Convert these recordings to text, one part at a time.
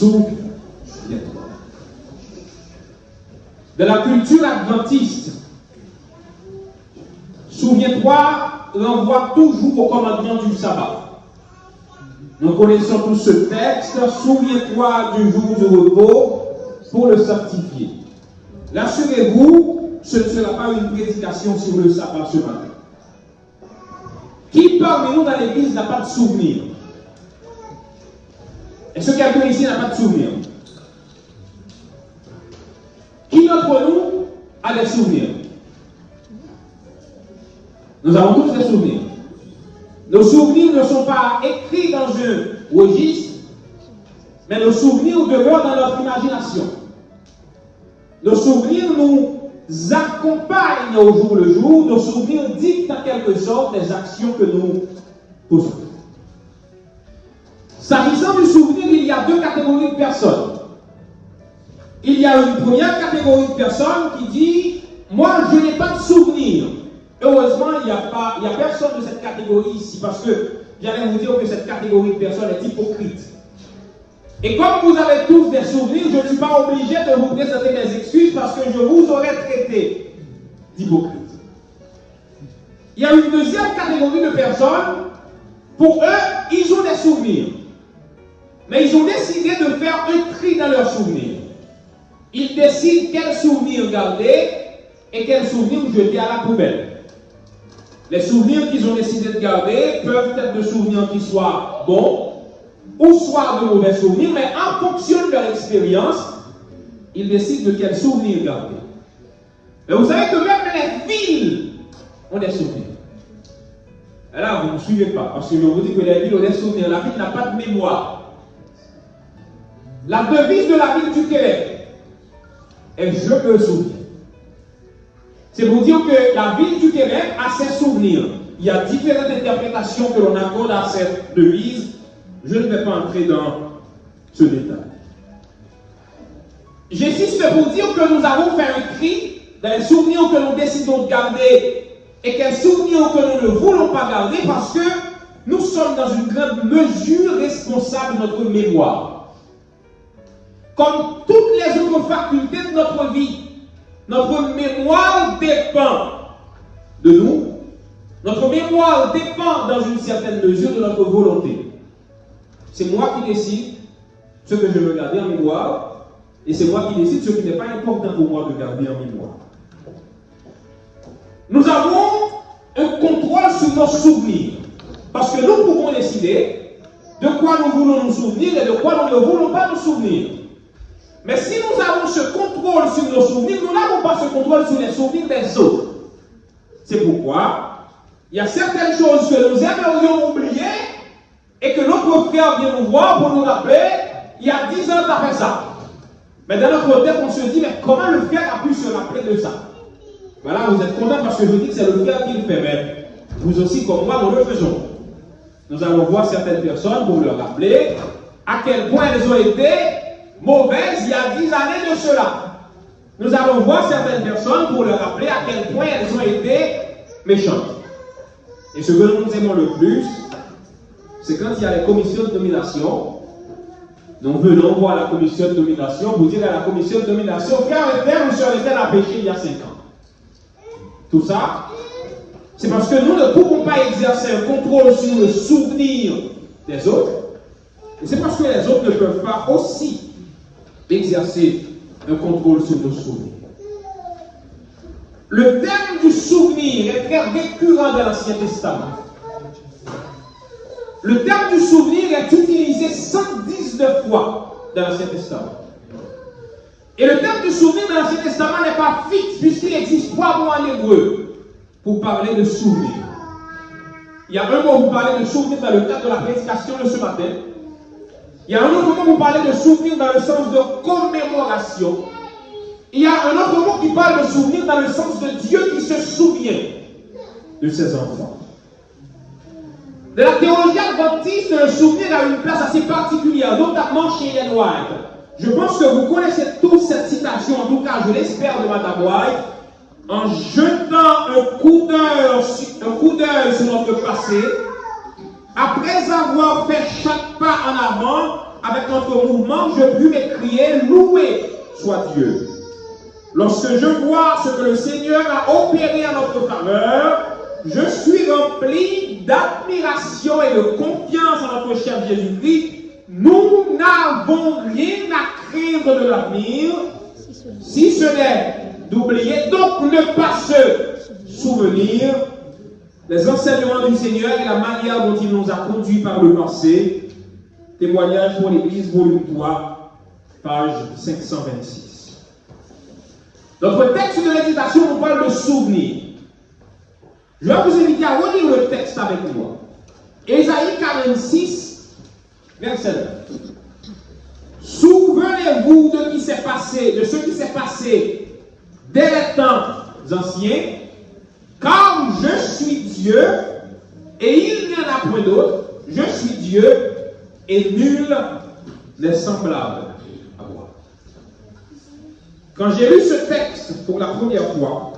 souviens-toi. De la culture adventiste, souviens-toi renvoie toujours au commandement du sabbat. Nous connaissons tous ce texte, souviens-toi du jour du repos pour le sanctifier. Rassurez-vous, ce ne sera pas une prédication sur le sabbat ce matin. Qui parmi nous dans l'église n'a pas de souvenir? Est-ce que quelqu'un ici n'a pas de souvenir? Qui d'entre nous a des souvenirs? Nous avons tous des souvenirs. Nos souvenirs ne sont pas écrits dans un registre, mais nos souvenirs demeurent dans notre imagination. Nos souvenirs nous accompagnent au jour le jour. Nos souvenirs dictent en quelque sorte les actions que nous posons. S'agissant du souvenir, il y a deux catégories de personnes. Il y a une première catégorie de personnes qui dit « Moi, je n'ai pas de souvenir ». Heureusement, il n'y a personne de cette catégorie ici, parce que j'allais vous dire que cette catégorie de personnes est hypocrite. Et comme vous avez tous des souvenirs, je ne suis pas obligé de vous présenter des excuses parce que je vous aurais traité d'hypocrite. Il y a une deuxième catégorie de personnes, pour eux, ils ont des souvenirs. Mais ils ont décidé de faire un tri dans leurs souvenirs. Ils décident quels souvenirs garder et quels souvenirs jeter à la poubelle. Les souvenirs qu'ils ont décidé de garder peuvent être des souvenirs qui soient bons ou soit de mauvais souvenirs, mais en fonction de leur expérience, ils décident de quels souvenirs garder. Mais vous savez que même les villes ont des souvenirs. Et là, vous ne me suivez pas, parce que je vous dis que les villes ont des souvenirs. La ville n'a pas de mémoire. La devise de la ville du Québec est « Je me souviens ». C'est pour dire que la ville du Québec a ses souvenirs. Il y a différentes interprétations que l'on accorde à cette devise. Je ne vais pas entrer dans ce détail. J'insiste pour dire que nous avons fait un tri dans les souvenirs que nous décidons de garder et quels souvenirs que nous ne voulons pas garder parce que nous sommes dans une grande mesure responsables de notre mémoire. Comme toutes les autres facultés de notre vie, notre mémoire dépend de nous. Notre mémoire dépend dans une certaine mesure de notre volonté. C'est moi qui décide ce que je veux garder en mémoire et c'est moi qui décide ce qui n'est pas important pour moi de garder en mémoire. Nous avons un contrôle sur nos souvenirs parce que nous pouvons décider de quoi nous voulons nous souvenir et de quoi nous ne voulons pas nous souvenir. Mais si nous avons ce contrôle sur nos souvenirs, nous n'avons pas ce contrôle sur les souvenirs des autres. C'est pourquoi il y a certaines choses que nous aimerions oublier et que notre frère vient nous voir pour nous rappeler, il y a 10 ans, tu as fait ça. Mais dans notre tête, on se dit, mais comment le frère a pu se rappeler de ça? Voilà, vous êtes content parce que je dis que c'est le frère qui le fait, mais vous aussi, comme moi, nous le faisons. Nous allons voir certaines personnes pour leur rappeler à quel point elles ont été mauvaises il y a 10 années de cela. Nous allons voir certaines personnes pour leur rappeler à quel point elles ont été méchantes. Et ce que nous aimons le plus, c'est quand il y a les commissions de nomination. Nous venons voir la commission de nomination, vous dire à la commission de nomination, frère et père, nous sommes restés à péché il y a 5 ans. Tout ça, c'est parce que nous ne pouvons pas exercer un contrôle sur le souvenir des autres. Et c'est parce que les autres ne peuvent pas aussi exercer un contrôle sur nos souvenirs. Le terme du souvenir est très récurrent dans l'Ancien Testament. Le terme du souvenir est utilisé 119 fois dans l'Ancien Testament. Et le terme du souvenir dans l'Ancien Testament n'est pas fixe, puisqu'il existe 3 mots en hébreu pour parler de souvenir. Il y a un mot pour parler de souvenir dans le cadre de la prédication de ce matin. Il y a un autre mot pour parler de souvenir dans le sens de commémoration. Il y a un autre mot qui parle de souvenir dans le sens de Dieu qui se souvient de ses enfants. De la théologie adventiste, le souvenir a une place assez particulière, notamment chez Ellen White. Je pense que vous connaissez tous cette citation, en tout cas je l'espère, de Madame White. En jetant un coup d'œil sur notre passé, après avoir fait chaque pas en avant, avec notre mouvement, je puis m'écrier, loué soit Dieu. Lorsque je vois ce que le Seigneur a opéré en notre faveur, je suis rempli d'admiration et de confiance en notre cher Jésus-Christ. Nous n'avons rien à craindre de l'avenir, si ce n'est d'oublier, donc ne pas se souvenir les enseignements du Seigneur et la manière dont il nous a conduits par le passé. Témoignage pour l'Église, volume 3, page 526. Notre texte de méditation nous parle de souvenirs. Je vais vous inviter à relire le texte avec moi. Ésaïe 46, verset 9. Souvenez-vous de ce qui s'est passé dès les temps anciens, car je suis Dieu et il n'y en a point d'autre. Je suis Dieu et nul n'est semblable à moi. Quand j'ai lu ce texte pour la première fois,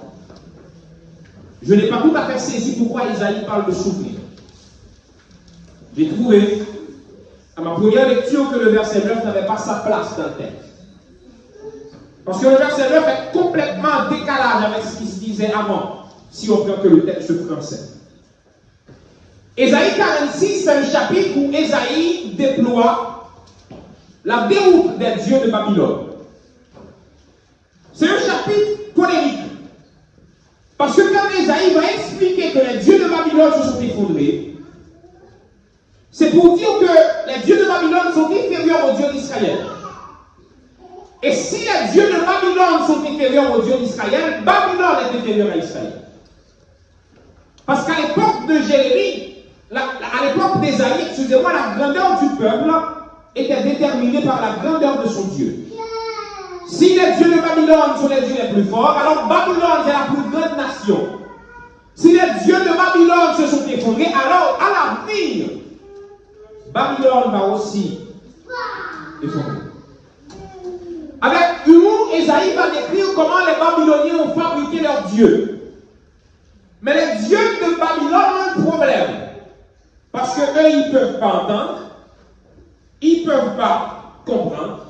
je n'ai pas tout à fait saisi pourquoi Isaïe parle de souvenir. J'ai trouvé à ma première lecture que le verset 9 n'avait pas sa place dans le texte. Parce que le verset 9 est complètement en décalage avec ce qui se disait avant, si on prend que le texte français. Ésaïe 46, c'est un chapitre où Ésaïe déploie la déroute des dieux de Babylone. C'est un chapitre polémique. Parce que quand Ésaïe va expliquer que les dieux de Babylone se sont effondrés, c'est pour dire que les dieux de Babylone sont inférieurs aux dieux d'Israël. Et si les dieux de Babylone sont inférieurs aux dieux d'Israël, Babylone est inférieure à Israël. Parce qu'à l'époque de Jérémie, à l'époque d'Ésaïe, excusez-moi, la grandeur du peuple était déterminée par la grandeur de son Dieu. Si les dieux de Babylone sont les dieux les plus forts, alors Babylone est la plus grande nation. Si les dieux de Babylone se sont effondrés, alors à l'avenir, Babylone va aussi effondrer. Avec humour, Ésaïe va décrire comment les Babyloniens ont fabriqué leurs dieux. Mais les dieux de Babylone ont un problème. Parce qu'eux, ils ne peuvent pas entendre, ils ne peuvent pas comprendre,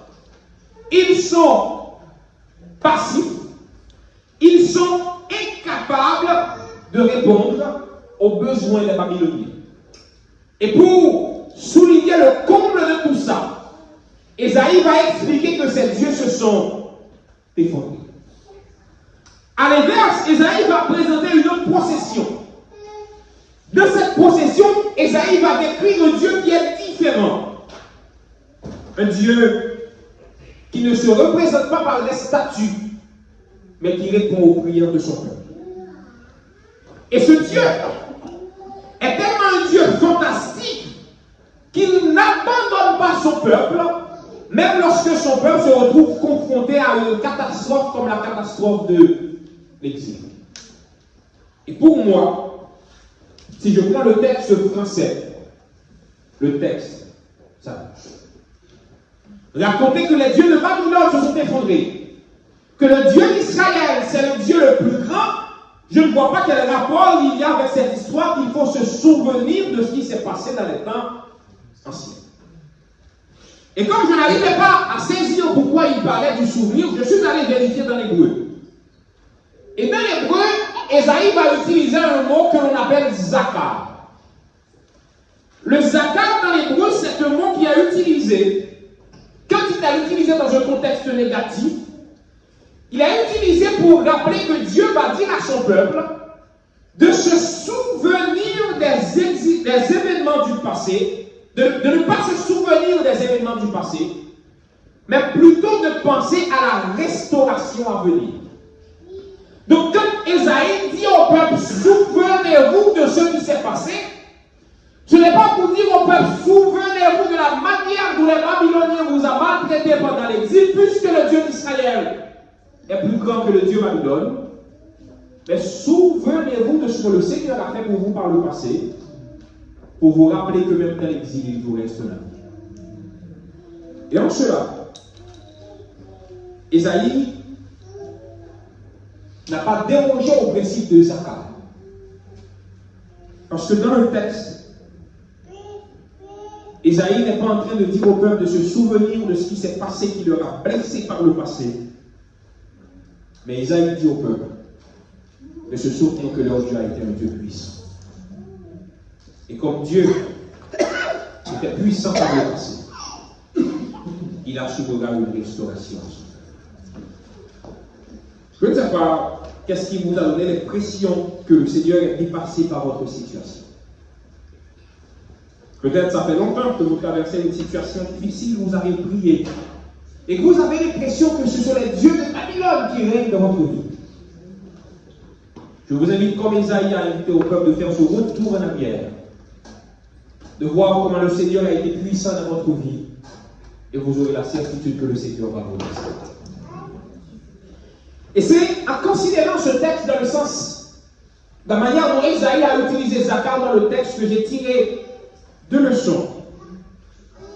ils sont passifs, ils sont incapables de répondre aux besoins des Babyloniens. Et pour souligner le comble de tout ça, Ésaïe va expliquer que ces dieux se sont effondrés. À l'inverse, Ésaïe va présenter une autre procession. De cette procession, Ésaïe va décrire un Dieu qui est différent. Un Dieu qui ne se représente pas par des statues, mais qui répond aux prières de son peuple. Et ce Dieu est tellement un Dieu fantastique qu'il n'abandonne pas son peuple, même lorsque son peuple se retrouve confronté à une catastrophe comme la catastrophe de l'exil. Et pour moi, si je prends le texte français, le texte, ça raconter que les dieux de Babylone se sont effondrés, que le Dieu d'Israël, c'est le Dieu le plus grand, je ne vois pas quel rapport il y a avec cette histoire qu'il faut se souvenir de ce qui s'est passé dans les temps anciens. Et comme je n'arrivais pas à saisir pourquoi il parlait du souvenir, je suis allé vérifier dans l'hébreu. Et dans l'hébreu, Ésaïe va utiliser un mot que l'on appelle zakar. Le zakar dans l'hébreu, c'est un mot qui a utilisé, quand il a utilisé dans un contexte négatif, il a utilisé pour rappeler que Dieu va dire à son peuple de se souvenir des événements du passé, de ne pas se souvenir des événements du passé, mais plutôt de penser à la restauration à venir. Donc quand Ésaïe dit au peuple, souvenez-vous de ce qui s'est passé, ce n'est pas pour dire au peuple, souvenez-vous de la manière dont les Babyloniens vous ont maltraité pendant l'exil, puisque le Dieu d'Israël est plus grand que le Dieu Babylone. Mais souvenez-vous de ce que le Seigneur a fait pour vous par le passé, pour vous rappeler que même dans l'exil, il vous reste là. Et en cela, Ésaïe n'a pas dérogé au principe de Zakar. Parce que dans le texte, Ésaïe n'est pas en train de dire au peuple de se souvenir de ce qui s'est passé, qui leur a blessé par le passé. Mais Ésaïe dit au peuple de se souvenir que leur Dieu a été un Dieu puissant. Et comme Dieu était puissant par le passé, il assurera une restauration. Je ne sais pas qu'est-ce qui vous a donné l'impression que le Seigneur est dépassé par votre situation. Peut-être ça fait longtemps que vous traversez une situation difficile, vous avez prié, et que vous avez l'impression que ce sont les dieux de Babylone qui règnent dans votre vie. Je vous invite, comme Ésaïe a invité au peuple, de faire ce retour en arrière, de voir comment le Seigneur a été puissant dans votre vie, et vous aurez la certitude que le Seigneur va vous restaurer. Et c'est en considérant ce texte dans le sens, de la manière dont Ésaïe a utilisé Zacharie dans le texte, que j'ai tiré 2 leçons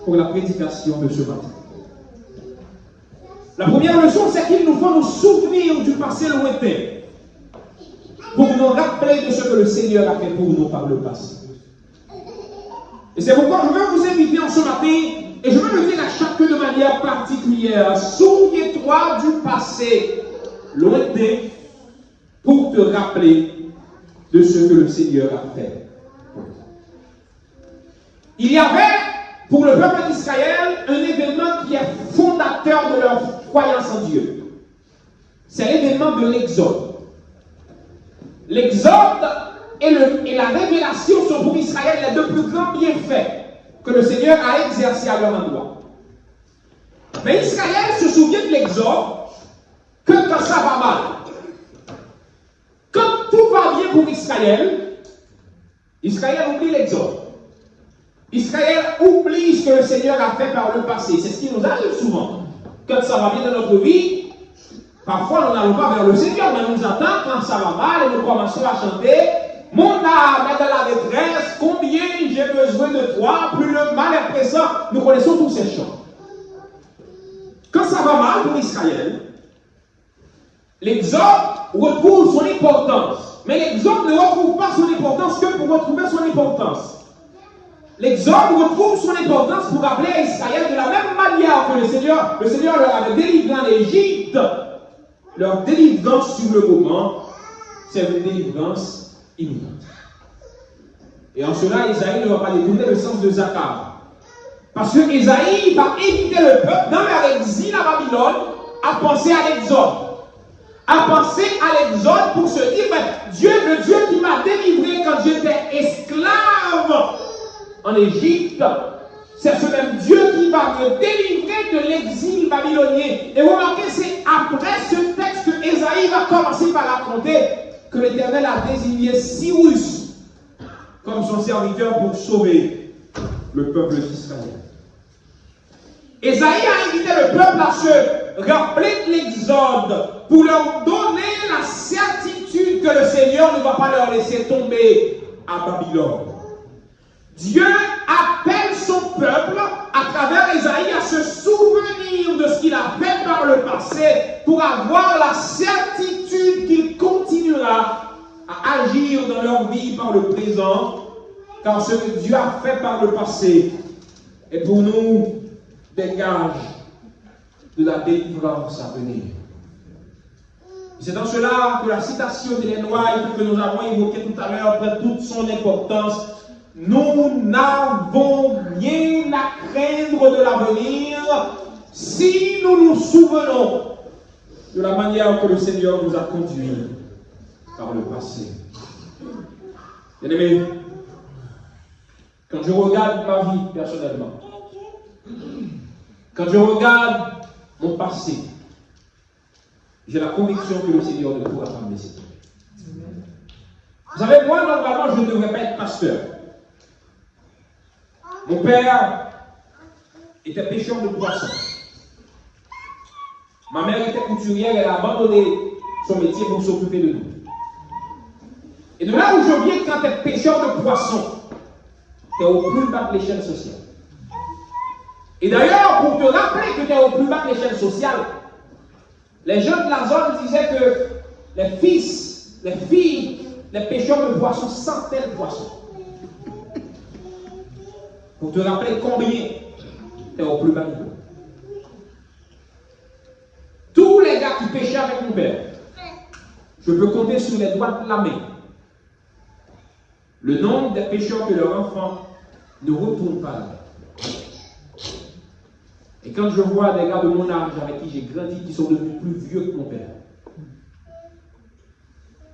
pour la prédication de ce matin. La première leçon, c'est qu'il nous faut nous souvenir du passé lointain pour nous rappeler de ce que le Seigneur a fait pour nous par le passé. Et c'est pourquoi je veux vous inviter en ce matin, et je veux le dire à chacun de manière particulière, souviens-toi du passé lointain pour te rappeler de ce que le Seigneur a fait. Il y avait pour le peuple d'Israël un événement qui est fondateur de leur croyance en Dieu. C'est l'événement de l'Exode. L'Exode et la révélation sont pour Israël les 2 plus grands bienfaits que le Seigneur a exercés à leur endroit. Mais Israël se souvient de l'Exode que quand ça va mal. Quand tout va bien pour Israël, Israël oublie l'Exode. Israël oublie ce que le Seigneur a fait par le passé. C'est ce qui nous arrive souvent. Quand ça va bien dans notre vie, parfois nous n'allons pas vers le Seigneur, mais on nous attend quand ça va mal et nous commençons à chanter « Mon âme est dans la détresse, combien j'ai besoin de toi, plus le mal est pressant. » Nous connaissons tous ces chants. Quand ça va mal pour Israël, l'Exode retrouve son importance. Mais l'Exode ne retrouve pas son importance que pour retrouver son importance. L'Exode retrouve son importance pour rappeler à Israël de la même manière que le Seigneur leur avait délivré en Égypte. Leur délivrance sur le moment, c'est une délivrance imminente. Et en cela, Ésaïe ne va pas détourner le sens de Zacharie. Parce que Ésaïe va inviter le peuple dans leur exil à Babylone à penser à l'Exode. À penser à l'Exode pour se dire, le Dieu qui m'a délivré quand j'étais esclave en Égypte, c'est ce même Dieu qui va me délivrer de l'exil babylonien. Et remarquez, c'est après ce texte que Ésaïe va commencer par raconter que l'Éternel a désigné Cyrus comme son serviteur pour sauver le peuple d'Israël. Ésaïe a invité le peuple à se rappeler de l'Exode pour leur donner la certitude que le Seigneur ne va pas leur laisser tomber à Babylone. Dieu appelle son peuple à travers Ésaïe à se souvenir de ce qu'il a fait par le passé pour avoir la certitude qu'il continuera à agir dans leur vie par le présent, car ce que Dieu a fait par le passé est pour nous des gages de la délivrance à venir. C'est dans cela que la citation d'Ellen White que nous avons évoquée tout à l'heure prend toute son importance. Nous n'avons rien à craindre de l'avenir si nous nous souvenons de la manière que le Seigneur nous a conduits par le passé. Bien-aimés, quand je regarde ma vie personnellement, quand je regarde mon passé, j'ai la conviction que le Seigneur ne pourra pas me laisser tomber. Vous savez, moi, normalement, je ne devrais pas être pasteur. Mon père était pêcheur de poissons. Ma mère était couturière, elle a abandonné son métier pour s'occuper de nous. Et de là où je viens, quand tu es pêcheur de poissons, tu es au plus bas de l'échelle sociale. Et d'ailleurs, pour te rappeler que tu es au plus bas de l'échelle sociale, les jeunes de la zone disaient que les filles, les pêcheurs de poissons sentaient le poisson. pour te rappeler combien tu es au plus bas niveau. Tous les gars qui péchaient avec mon père, je peux compter sur les doigts de la main le nombre des pécheurs que leurs enfants ne retournent pas là. Et quand je vois des gars de mon âge avec qui j'ai grandi, qui sont devenus plus vieux que mon père,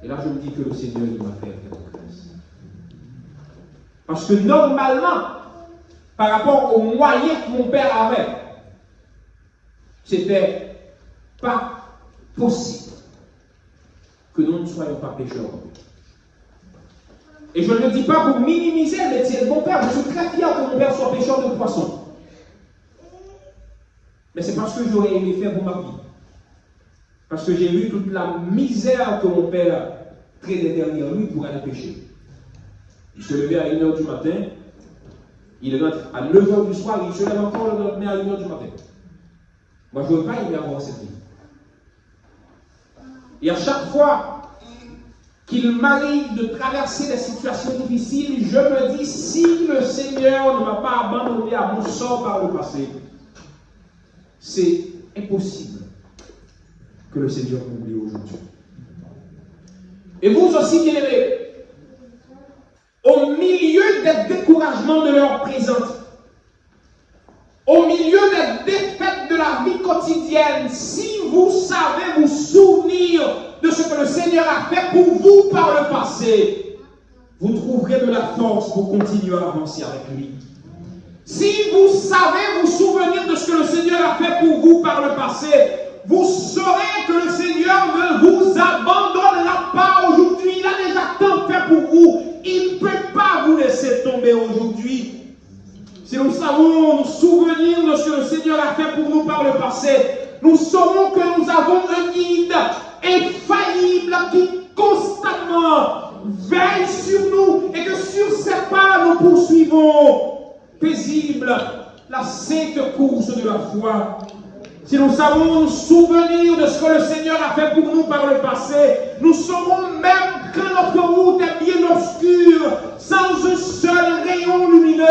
et là je me dis que le Seigneur doit faire quelque chose. Parce que normalement, par rapport aux moyens que mon père avait, c'était pas possible que nous ne soyons pas pécheurs. Et je ne le dis pas pour minimiser le métier de mon père. Je suis très fier que mon père soit pêcheur de poissons. Mais c'est parce que j'aurais aimé faire pour ma vie. Parce que j'ai vu toute la misère que mon père traînait derrière lui pour aller pêcher. Il se levait à 1h du matin, il rentre à 9h du soir, il se lève encore le lendemain à 1h du matin. Moi, je ne veux pas aimer avoir cette vie. Et à chaque fois qu'il m'arrive de traverser des situations difficiles, je me dis, si le Seigneur ne m'a pas abandonné à mon sort par le passé, c'est impossible que le Seigneur m'oublie aujourd'hui. Et vous aussi, bien-aimés, au milieu des découragements de l'heure présente, au milieu des défaites de la vie quotidienne, si vous savez vous souvenir de ce que le Seigneur a fait pour vous par le passé, vous trouverez de la force pour continuer à avancer avec lui. Si vous savez vous souvenir de ce que le Seigneur a fait pour vous par le passé, vous saurez que le Seigneur ne vous abandonnera pas aujourd'hui. Il a déjà tant fait pour vous. Il ne peut pas vous laisser tomber aujourd'hui. Si nous savons nous souvenir de ce que le Seigneur a fait pour nous par le passé, nous saurons que nous avons un guide infaillible qui constamment veille sur nous et que sur ses pas nous poursuivons paisible la sainte course de la foi. Si nous savons nous souvenir de ce que le Seigneur a fait pour nous par le passé, nous saurons même quand notre route est bien obscure, sans un seul rayon lumineux,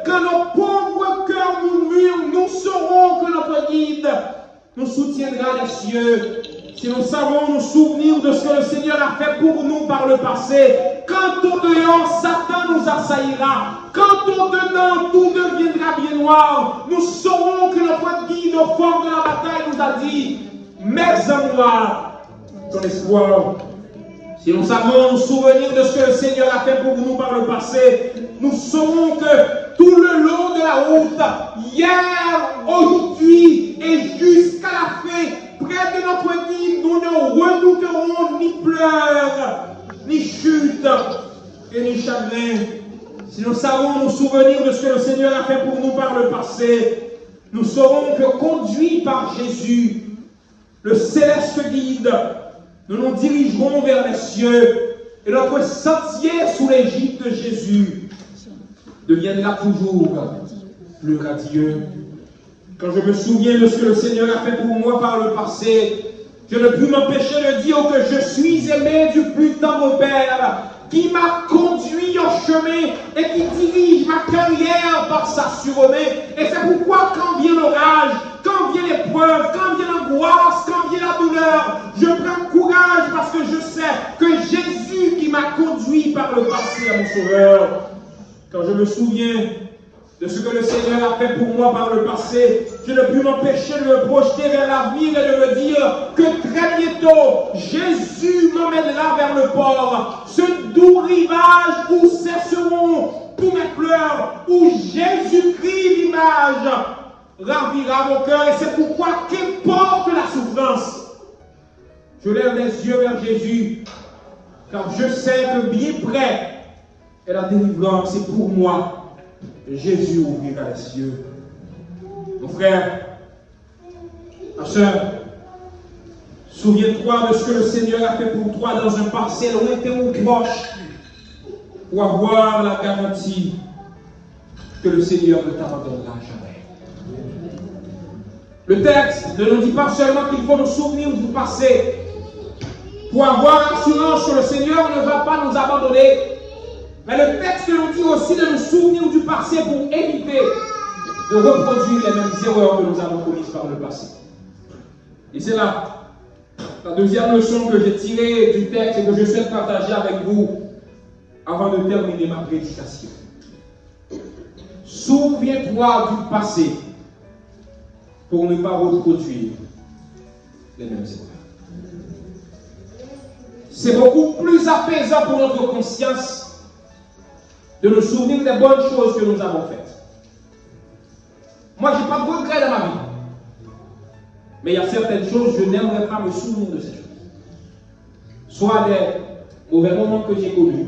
quand nos pauvres cœurs murmurent, nous saurons que notre guide nous soutiendra des cieux. Si nous savons nous souvenir de ce que le Seigneur a fait pour nous par le passé, quand au dehors Satan nous assaillira, quand au dedans tout deviendra bien noir, nous saurons que notre guide au fort de la bataille nous a dit, mets en moi ton espoir. Si nous savons nous souvenir de ce que le Seigneur a fait pour nous par le passé, nous saurons que tout le long de la route, hier, aujourd'hui et jusqu'à la fin, près de notre guide, nous ne redouterons ni pleurs, ni chutes et ni chagrin. Si nous savons nous souvenir de ce que le Seigneur a fait pour nous par le passé, nous saurons que conduits par Jésus, le céleste guide, nous nous dirigerons vers les cieux et notre sentier sous l'égide de Jésus deviendra toujours plus radieux. Quand je me souviens de ce que le Seigneur a fait pour moi par le passé, je ne puis m'empêcher de dire que je suis aimé du plus tendre Père, qui m'a conduit en chemin et qui dirige ma carrière par sa surmain. Et c'est pourquoi quand vient l'orage, quand vient l'épreuve, quand vient l'angoisse, quand vient la douleur, je prends courage parce que je sais que Jésus qui m'a conduit par le passé à mon Sauveur. Quand je me souviens de ce que le Seigneur a fait pour moi par le passé, je ne puis m'empêcher de me projeter vers l'avenir et de me dire que très bientôt, Jésus m'emmènera vers le port, ce doux rivage où cesseront tous mes pleurs, où Jésus-Christ, l'image, ravira mon cœur. Et c'est pourquoi, qu'importe la souffrance, je lève les yeux vers Jésus, car je sais que bien près est la délivrance, et pour moi, Jésus ouvrira les cieux. Mon frère, ma soeur, souviens-toi de ce que le Seigneur a fait pour toi dans un passé lointain ou proche, pour avoir la garantie que le Seigneur ne t'abandonnera jamais. Le texte ne nous dit pas seulement qu'il faut nous souvenir du passé pour avoir l'assurance que le Seigneur ne va pas nous abandonner, Mais le texte nous dit aussi de nous souvenir du passé pour éviter de reproduire les mêmes erreurs que nous avons commises par le passé. Et c'est là la deuxième leçon que j'ai tirée du texte et que je souhaite partager avec vous avant de terminer ma prédication. Souviens-toi du passé pour ne pas reproduire les mêmes erreurs. C'est beaucoup plus apaisant pour notre conscience de nous souvenir des bonnes choses que nous avons faites. Moi, je n'ai pas de regrets dans ma vie. Mais il y a certaines choses, je n'aimerais pas me souvenir de ces choses. Soit des mauvais moments que j'ai connus,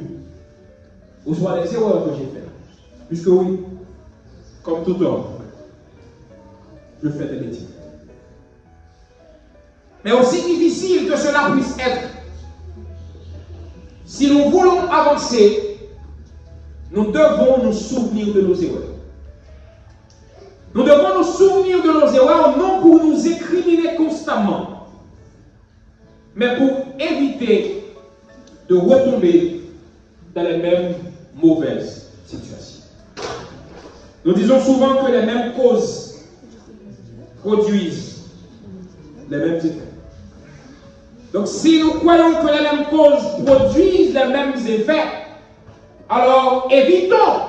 ou soit des erreurs que j'ai faites. Puisque oui, comme tout homme, je fais des bêtises. Mais aussi difficile que cela puisse être, si nous voulons avancer, nous devons nous souvenir de nos erreurs. Nous devons nous souvenir de nos erreurs, non pour nous écriminer constamment, mais pour éviter de retomber dans les mêmes mauvaises situations. Nous disons souvent que les mêmes causes produisent les mêmes effets. Donc si nous croyons que les mêmes causes produisent les mêmes effets, alors évitons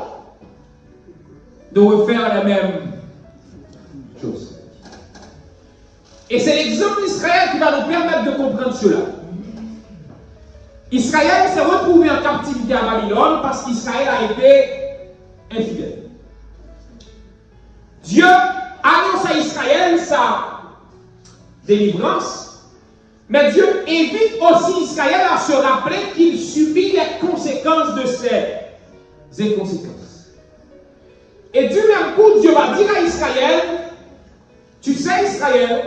de refaire les mêmes choses. Et c'est l'exemple d'Israël qui va nous permettre de comprendre cela. Israël s'est retrouvé en captivité à Babylone parce qu'Israël a été infidèle. Dieu annonce à Israël sa délivrance, mais Dieu invite aussi Israël à se rappeler qu'il subit les conséquences de ces inconséquences. Et du même coup, Dieu va dire à Israël, tu sais Israël,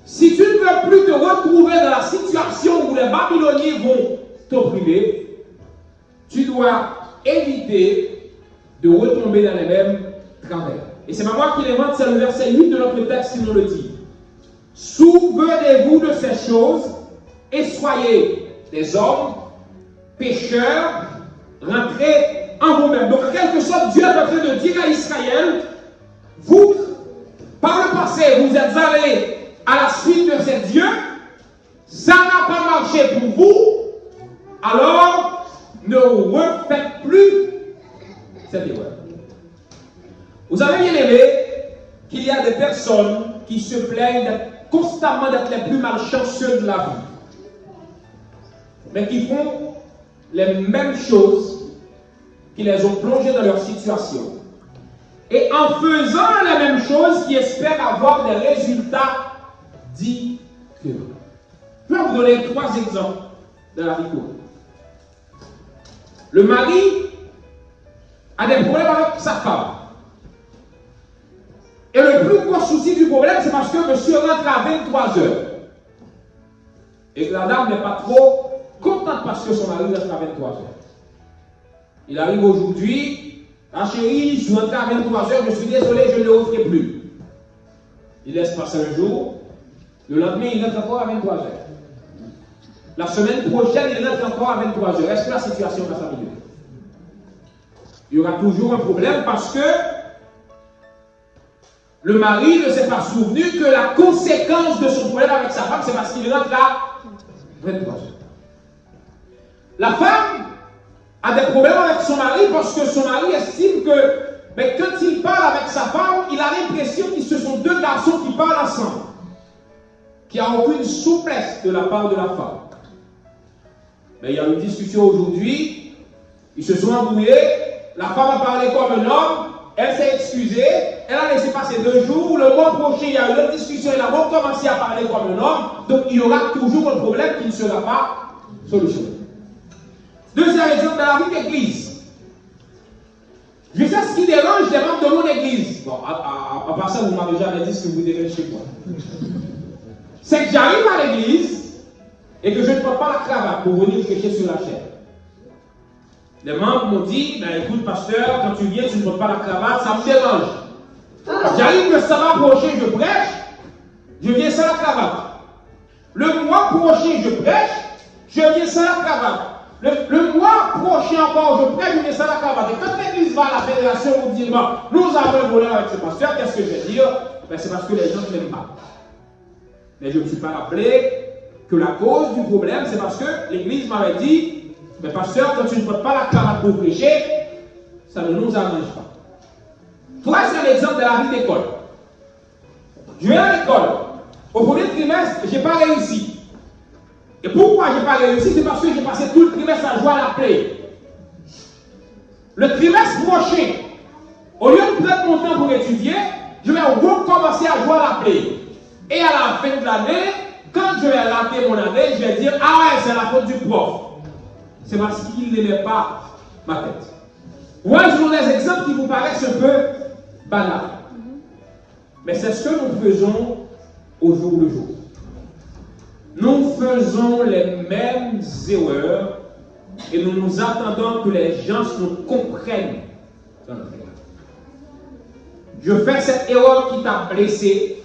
si tu ne veux plus te retrouver dans la situation où les Babyloniens vont t'opprimer, tu dois éviter de retomber dans les mêmes travers. Et c'est pas moi qui l'invente, c'est le verset 8 de notre texte qui nous le dit. Souvenez-vous de ces choses et soyez des hommes, pécheurs, rentrez en vous-même. Donc en quelque sorte, Dieu est en train de dire à Israël, vous, par le passé, vous êtes allés à la suite de ces dieux, ça n'a pas marché pour vous, alors ne refaites plus cette erreur. Vous avez bien aimé qu'il y a des personnes qui se plaignent constamment d'être les plus malchanceux de la vie, mais qui font les mêmes choses qui les ont plongés dans leur situation. Et en faisant la même chose, qui espèrent avoir des résultats différents. Je vais vous donner 3 exemples de la vie courante. Le mari a des problèmes avec sa femme. Et le plus gros souci du problème, c'est parce que monsieur rentre à 23 heures. Et que la dame n'est pas trop contente parce que son mari rentre à 23 heures. Il arrive aujourd'hui, ah chérie, je suis rentré à 23 heures, je suis désolé, je ne le referai plus. Il laisse passer un jour, le lendemain, il rentre encore à 23 heures. La semaine prochaine, il rentre encore à 23 heures. Est-ce que la situation va s'améliorer? Il y aura toujours un problème parce que le mari ne s'est pas souvenu que la conséquence de son problème avec sa femme, c'est parce qu'il rentre à 23 heures. La femme a des problèmes avec son mari parce que son mari estime que, mais quand il parle avec sa femme, il a l'impression que ce sont 2 garçons qui parlent ensemble, qu'il n'y a aucune souplesse de la part de la femme. Mais il y a une discussion aujourd'hui, ils se sont embrouillés, la femme a parlé comme un homme, elle s'est excusée, elle a laissé passer 2 jours, le mois prochain il y a eu une autre discussion, elle a recommencé à parler comme un homme, donc il y aura toujours un problème qui ne sera pas solutionné. Deuxième exemple, dans la vie d'église. Je sais ce qui dérange les membres de mon église. Bon, à part ça, vous m'avez jamais dit ce que vous devez chez moi. C'est que j'arrive à l'église et que je ne porte pas la cravate pour venir prêcher sur la chair. Les membres m'ont dit, ben, écoute pasteur, quand tu viens, tu ne portes pas la cravate, ça me dérange. J'arrive le sabbat prochain, je prêche, je viens sans la cravate. Le mois prochain, je prêche, je viens sans la cravate. Le mois prochain encore, je prêche une message à la cravate. Et quand l'église va à la fédération, vous dire, nous avons un problème avec ce pasteur, qu'est-ce que je vais dire? Ben, c'est parce que les gens ne m'aiment pas. Mais je ne me suis pas rappelé que la cause du problème, c'est parce que l'église m'avait dit, mais pasteur, quand tu ne portes pas la cravate pour prêcher, ça ne nous arrange pas. Toi, c'est l'exemple de la vie d'école. Je vais à l'école. Au premier trimestre, je n'ai pas réussi. Et pourquoi je n'ai pas réussi? C'est parce que j'ai passé tout le trimestre à jouer à la play. Le trimestre prochain, au lieu de prendre mon temps pour étudier, je vais recommencer à jouer à la play. Et à la fin de l'année, quand je vais rater mon année, je vais dire, ah ouais, c'est la faute du prof. C'est parce qu'il n'aimait pas ma tête. Moi, je vous donne des exemples qui vous paraissent un peu banals. Mais c'est ce que nous faisons au jour le jour. Nous faisons les mêmes erreurs et nous nous attendons que les gens nous comprennent dans notre erreur. Je fais cette erreur qui t'a blessé.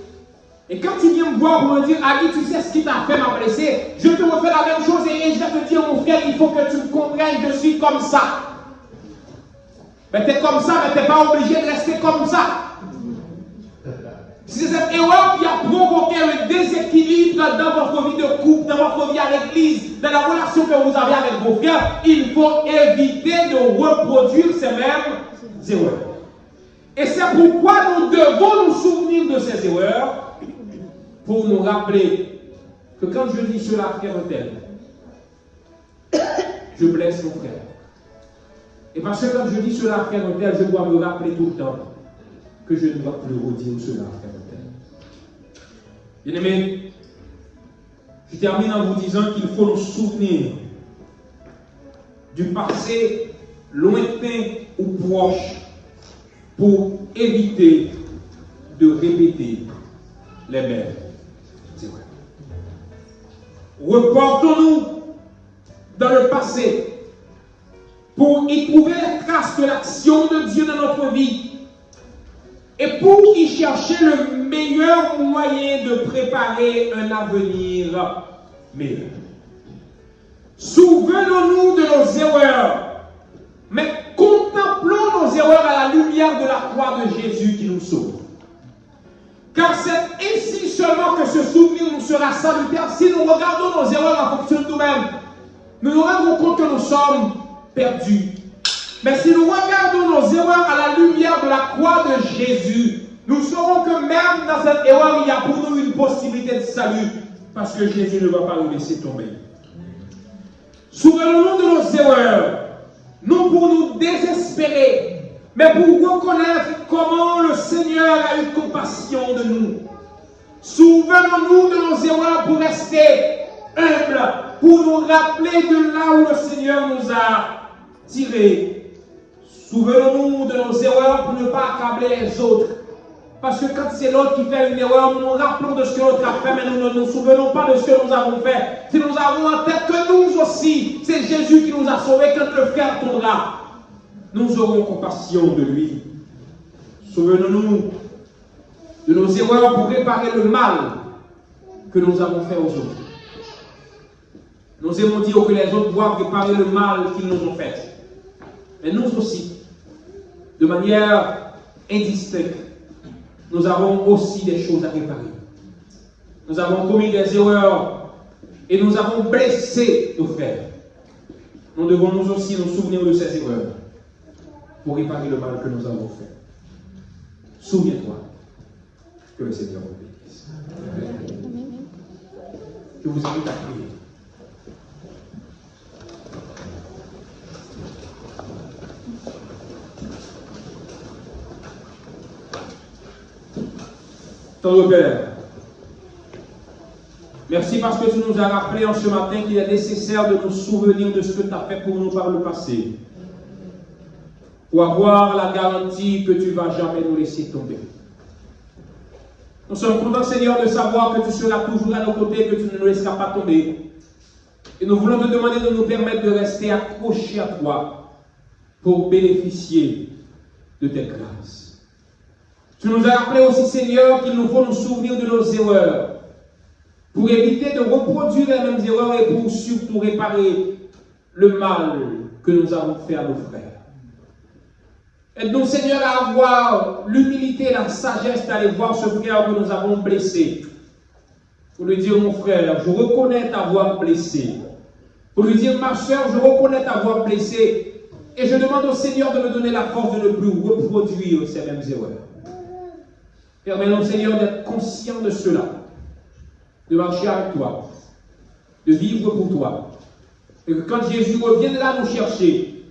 Et quand tu viens me voir pour me dire, Ali, tu sais ce qui t'a fait m'a blessé, je te refais la même chose et je vais te dire, mon frère, il faut que tu me comprennes, je suis comme ça. Mais tu es comme ça, mais tu n'es pas obligé de rester comme ça. C'est cette erreur qui a provoqué le déséquilibre dans votre vie de couple, dans votre vie à l'église, dans la relation que vous avez avec vos frères. Il faut éviter de reproduire ces mêmes erreurs. Et c'est pourquoi nous devons nous souvenir de ces erreurs pour nous rappeler que quand je dis cela, frère tel, je blesse mon frère. Et parce que quand je dis cela, frère tel, je dois me rappeler tout le temps que je ne dois plus redire cela, frère tel. Bien-aimés, je termine en vous disant qu'il faut nous souvenir du passé lointain ou proche pour éviter de répéter les mêmes erreurs. Reportons-nous dans le passé pour y trouver les traces de l'action de Dieu dans notre vie et pour y chercher le meilleur moyen de préparer un avenir meilleur. Souvenons-nous de nos erreurs, mais contemplons nos erreurs à la lumière de la croix de Jésus qui nous sauve. Car c'est ainsi seulement que ce souvenir nous sera salutaire. Si nous regardons nos erreurs en fonction de nous-mêmes, nous nous rendons compte que nous sommes perdus. Mais si nous regardons nos erreurs à la lumière de la croix de Jésus, nous saurons que même dans cette erreur, il y a pour nous une possibilité de salut. Parce que Jésus ne va pas nous laisser tomber. Souvenons-nous de nos erreurs, non pour nous désespérer, mais pour reconnaître comment le Seigneur a eu compassion de nous. Souvenons-nous de nos erreurs pour rester humbles, pour nous rappeler de là où le Seigneur nous a tirés. Souvenons-nous de nos erreurs pour ne pas accabler les autres. Parce que quand c'est l'autre qui fait une erreur, nous nous rappelons de ce que l'autre a fait, mais nous ne nous souvenons pas de ce que nous avons fait. Si nous avons en tête que nous aussi, c'est Jésus qui nous a sauvés, quand le frère tombera, nous aurons compassion de lui. Souvenons-nous de nos erreurs pour réparer le mal que nous avons fait aux autres. Nous aimons dire que les autres doivent réparer le mal qu'ils nous ont fait. Mais nous aussi, de manière indistincte, nous avons aussi des choses à réparer. Nous avons commis des erreurs et nous avons blessé nos frères. Nous devons nous aussi nous souvenir de ces erreurs pour réparer le mal que nous avons fait. Souviens-toi que le Seigneur vous bénisse. Je vous invite à prier. Tendre Père, merci parce que tu nous as rappelé en ce matin qu'il est nécessaire de nous souvenir de ce que tu as fait pour nous par le passé, pour avoir la garantie que tu ne vas jamais nous laisser tomber. Nous sommes contents, Seigneur, de savoir que tu seras toujours à nos côtés, que tu ne nous laisseras pas tomber. Et nous voulons te demander de nous permettre de rester accrochés à toi pour bénéficier de tes grâces. Tu nous as rappelé aussi, Seigneur, qu'il nous faut nous souvenir de nos erreurs pour éviter de reproduire les mêmes erreurs et pour surtout réparer le mal que nous avons fait à nos frères. Aide-nous, Seigneur, à avoir l'humilité et la sagesse d'aller voir ce frère que nous avons blessé. Pour lui dire, mon frère, je reconnais t'avoir blessé. Pour lui dire, ma soeur, je reconnais t'avoir blessé. Et je demande au Seigneur de me donner la force de ne plus reproduire ces mêmes erreurs. Permets-nous, Seigneur, d'être conscient de cela. De marcher avec toi. De vivre pour toi. Et que quand Jésus revienne là nous chercher,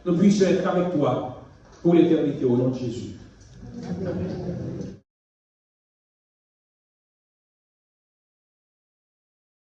nous puissions être avec toi pour l'éternité au nom de Jésus. Amen.